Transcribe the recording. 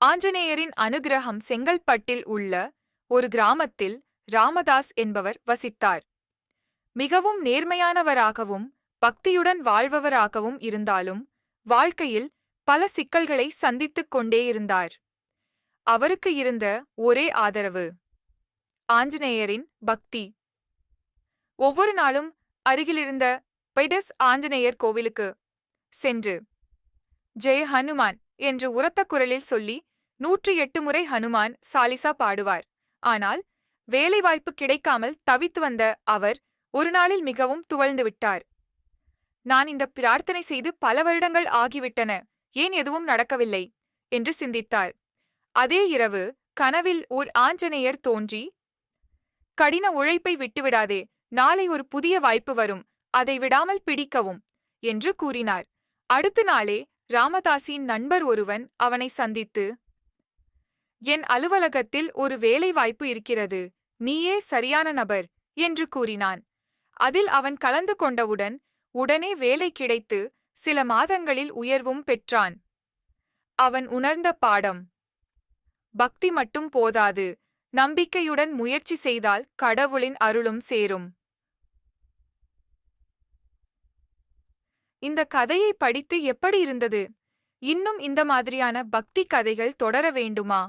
ஆஞ்சநேயரின் அனுக்கிரகம் செங்கல்பட்டில் உள்ள ஒரு கிராமத்தில் ராமதாஸ் என்பவர் வசித்தார். மிகவும் நேர்மையானவராகவும் பக்தியுடன் வாழ்பவராகவும் இருந்தாலும் வாழ்க்கையில் பல சிக்கல்களை சந்தித்துக் கொண்டே இருந்தார். அவருக்கு இருந்த ஒரே ஆதரவு ஆஞ்சநேயரின் பக்தி. ஒவ்வொரு நாளும் அருகிலிருந்த பைடஸ் ஆஞ்சநேயர் கோவிலுக்கு சென்று ஜெய ஹனுமான் என்று உரத்த குரலில் சொல்லி 108 முறை ஹனுமான் சாலிசா பாடுவார். ஆனால் வேலைவாய்ப்பு கிடைக்காமல் தவித்து வந்த அவர் ஒரு நாளில் மிகவும் துவழ்ந்துவிட்டார். நான் இந்த பிரார்த்தனை செய்து பல வருடங்கள் ஆகிவிட்டன, ஏன் எதுவும் நடக்கவில்லை என்று சிந்தித்தார். அதே இரவு கனவில் ஓர் ஆஞ்சநேயர் தோன்றி, கடின உழைப்பை விட்டுவிடாதே, நாளை ஒரு புதிய வாய்ப்பு வரும், அதை விடாமல் பிடிக்கவும் என்று கூறினார். அடுத்த நாளே ராமதாஸின் நண்பர் ஒருவன் அவனை சந்தித்து, என் அலுவலகத்தில் ஒரு வேலை வாய்ப்பு இருக்கிறது, நீயே சரியான நபர் என்று கூறினான். அதில் அவன் கலந்து கொண்டவுடன் உடனே வேலை கிடைத்து சில மாதங்களில் உயர்வும் பெற்றான். அவன் உணர்ந்த பாடம்: பக்தி மட்டும் போதாது, நம்பிக்கையுடன் முயற்சி செய்தால் கடவுளின் அருளும் சேரும். இந்த கதையை படித்து எப்படி இருந்தது? இன்னும் இந்த மாதிரியான பக்தி கதைகள் தொடர வேண்டுமா?